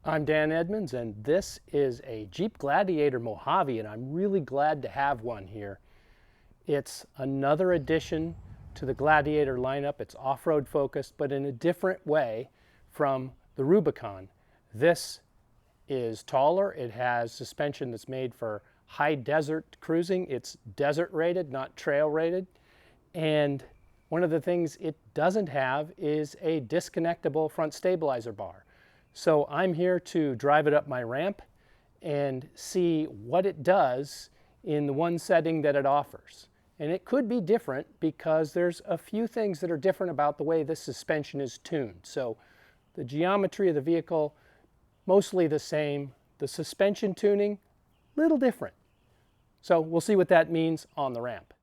I'm Dan Edmunds, and this is a Jeep Gladiator Mojave, and I'm really glad to have one here. It's another addition to the Gladiator lineup. It's off-road focused, but in a different way from the Rubicon. This is taller. It has suspension that's made for high desert cruising. It's desert rated, not trail rated. And one of the things it doesn't have is a disconnectable front stabilizer bar. So I'm here to drive it up my ramp and see what it does in the one setting that it offers. And it could be different because there's a few things that are different about the way this suspension is tuned. So the geometry of the vehicle, mostly the same. The suspension tuning, little different. So we'll see what that means on the ramp.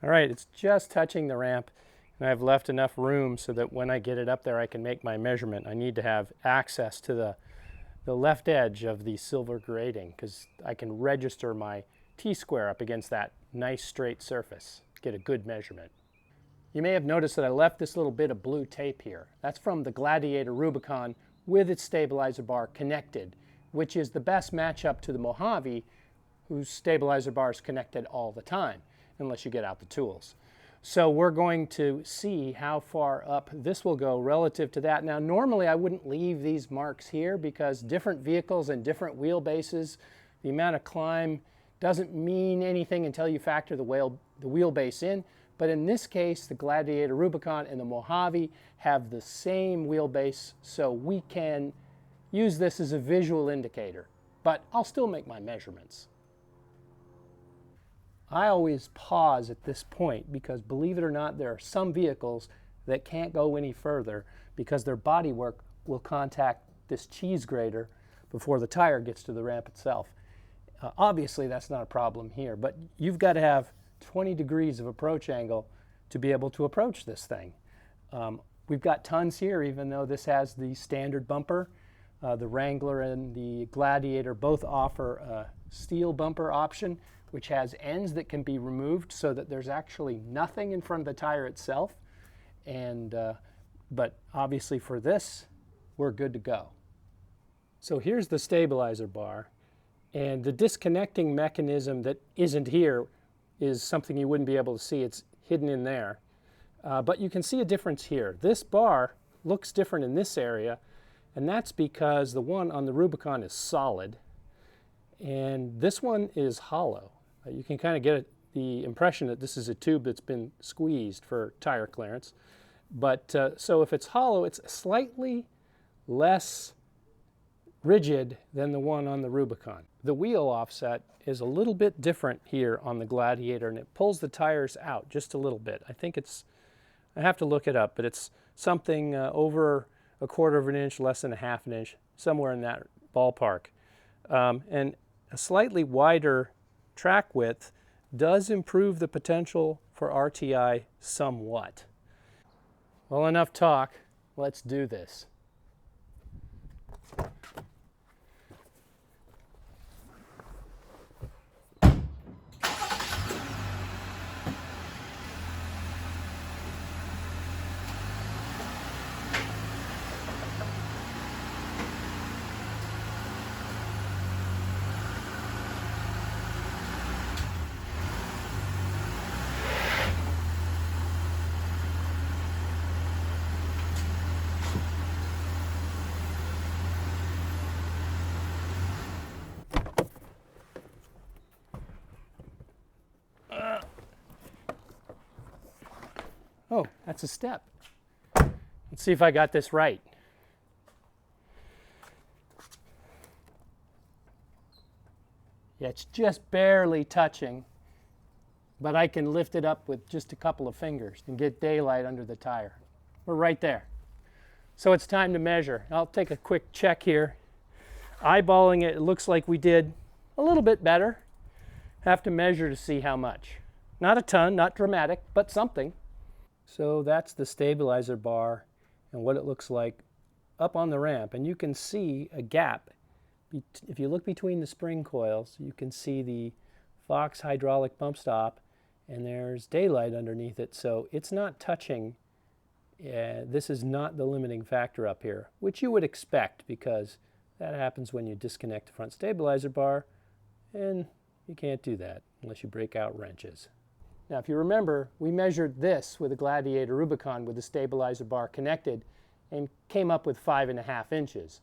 All right, it's just touching the ramp, and I've left enough room so that when I get it up there I can make my measurement. I need to have access to the left edge of the silver grating because I can register my T-square up against that nice straight surface, get a good measurement. You may have noticed that I left this little bit of blue tape here. That's from the Gladiator Rubicon with its stabilizer bar connected, which is the best matchup to the Mojave, whose stabilizer bar is connected all the time, unless you get out the tools. So we're going to see how far up this will go relative to that. Now, normally I wouldn't leave these marks here because different vehicles and different wheelbases, the amount of climb doesn't mean anything until you factor the wheelbase in. But in this case, the Gladiator Rubicon and the Mojave have the same wheelbase, so we can use this as a visual indicator. But I'll still make my measurements. I always pause at this point because, believe it or not, there are some vehicles that can't go any further because their bodywork will contact this cheese grater before the tire gets to the ramp itself. Obviously, that's not a problem here, but you've got to have 20 degrees of approach angle to be able to approach this thing. We've got tons here, even though this has the standard bumper. The Wrangler and the Gladiator both offer a steel bumper option, which has ends that can be removed so that there's actually nothing in front of the tire itself. But obviously for this, we're good to go. So here's the stabilizer bar, and the disconnecting mechanism that isn't here is something you wouldn't be able to see. It's hidden in there. But you can see a difference here. This bar looks different in this area, and that's because the one on the Rubicon is solid, and this one is hollow. You can kind of get the impression that this is a tube that's been squeezed for tire clearance. But so if it's hollow, it's slightly less rigid than the one on the Rubicon. The wheel offset is a little bit different here on the Gladiator, and it pulls the tires out just a little bit. I think it's, I have to look it up, but it's something over 1/4 of an inch, less than 1/2 an inch, somewhere in that ballpark. And a slightly wider track width does improve the potential for RTI somewhat. Well, enough talk. Let's do this. Oh, that's a step. Let's see if I got this right. Yeah, it's just barely touching, but I can lift it up with just a couple of fingers and get daylight under the tire. We're right there. So it's time to measure. I'll take a quick check here. Eyeballing it, it looks like we did a little bit better. Have to measure to see how much. Not a ton, not dramatic, but something. So that's the stabilizer bar and what it looks like up on the ramp. And you can see a gap. If you look between the spring coils, you can see the Fox hydraulic pump stop, and there's daylight underneath it. So it's not touching. This is not the limiting factor up here, which you would expect because that happens when you disconnect the front stabilizer bar, and you can't do that unless you break out wrenches. Now, if you remember, we measured this with a Gladiator Rubicon with the stabilizer bar connected and came up with 5.5 inches.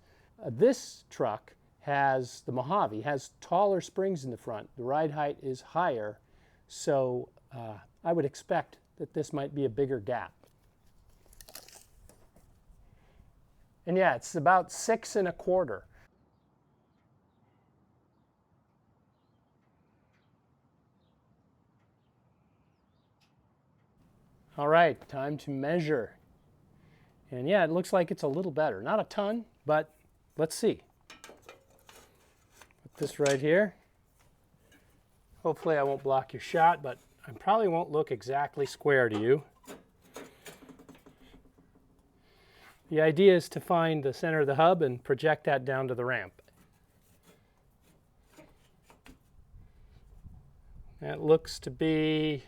This truck has, the Mojave, has taller springs in the front. The ride height is higher, so I would expect that this might be a bigger gap. And yeah, it's about 6 1/4. All right, time to measure. And yeah, it looks like it's a little better. Not a ton, but let's see. Put this right here. Hopefully I won't block your shot, but I probably won't look exactly square to you. The idea is to find the center of the hub and project that down to the ramp. That looks to be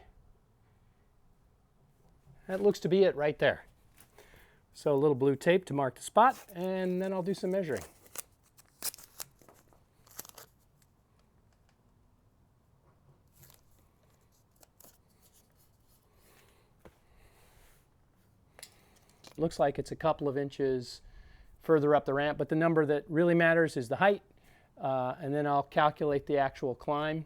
it right there. So a little blue tape to mark the spot, and then I'll do some measuring. Looks like it's a couple of inches further up the ramp, but the number that really matters is the height, and then I'll calculate the actual climb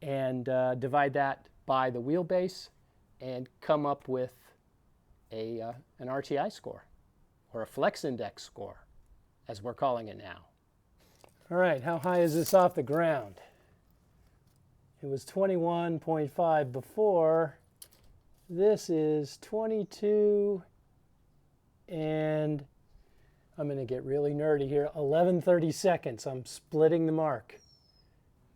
and divide that by the wheelbase and come up with an RTI score, or a flex index score, as we're calling it now. All right, how high is this off the ground? It was 21.5 before. This is 22, and I'm going to get really nerdy here, 11/30 seconds. I'm splitting the mark.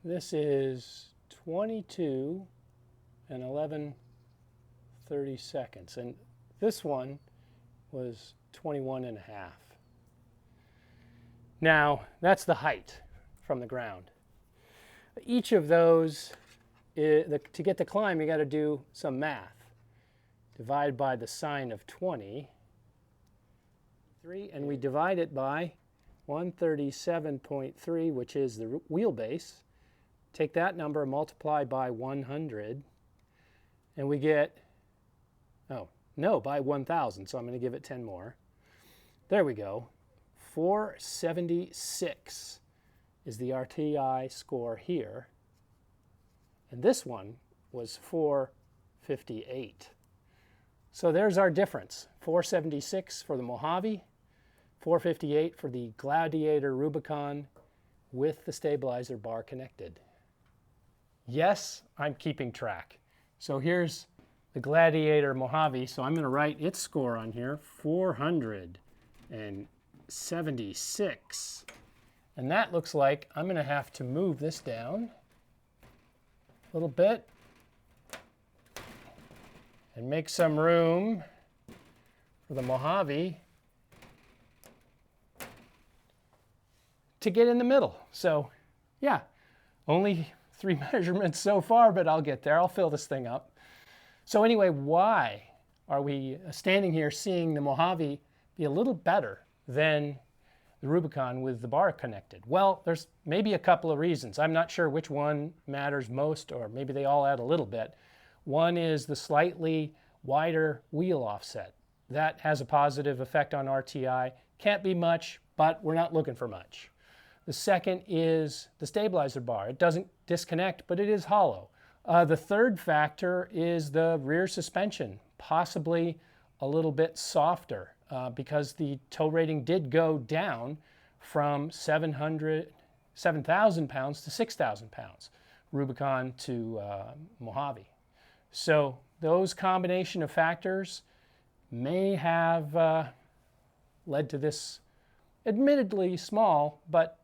This is 22 and 11/30 seconds. And this one was 21.5. Now, that's the height from the ground. Each of those, to get the climb, you got to do some math. Divide by the sine of 20. And we divide it by 137.3, which is the wheelbase. Take that number, multiply by 100, and we get, by 1,000, so I'm going to give it 10 more. There we go. 476 is the RTI score here, and this one was 458. So there's our difference. 476 for the Mojave, 458 for the Gladiator Rubicon with the stabilizer bar connected. Yes, I'm keeping track. So here's the Gladiator Mojave. So I'm going to write its score on here, 476. And that looks like I'm going to have to move this down a little bit and make some room for the Mojave to get in the middle. So yeah, only 3 measurements so far, but I'll get there. I'll fill this thing up. So anyway, why are we standing here seeing the Mojave be a little better than the Rubicon with the bar connected? Well, there's maybe a couple of reasons. I'm not sure which one matters most, or maybe they all add a little bit. One is the slightly wider wheel offset. That has a positive effect on RTI. Can't be much, but we're not looking for much. The second is the stabilizer bar. It doesn't disconnect, but it is hollow. The third factor is the rear suspension, possibly a little bit softer because the tow rating did go down from 700 7,000 pounds to 6,000 pounds, Rubicon to Mojave. So those combination of factors may have led to this admittedly small, but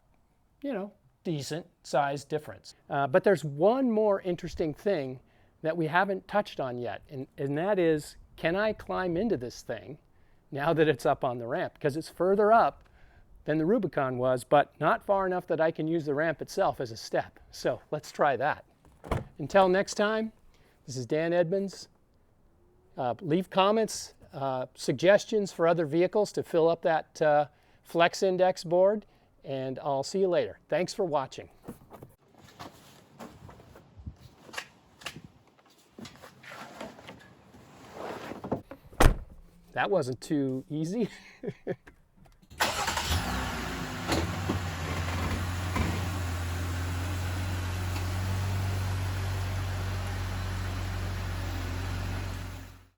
decent size difference. But there's one more interesting thing that we haven't touched on yet, and that is, can I climb into this thing now that it's up on the ramp? Because it's further up than the Rubicon was, but not far enough that I can use the ramp itself as a step. So let's try that. Until next time, this is Dan Edmunds. Leave comments, suggestions for other vehicles to fill up that Flex Index board, and I'll see you later. Thanks for watching. That wasn't too easy.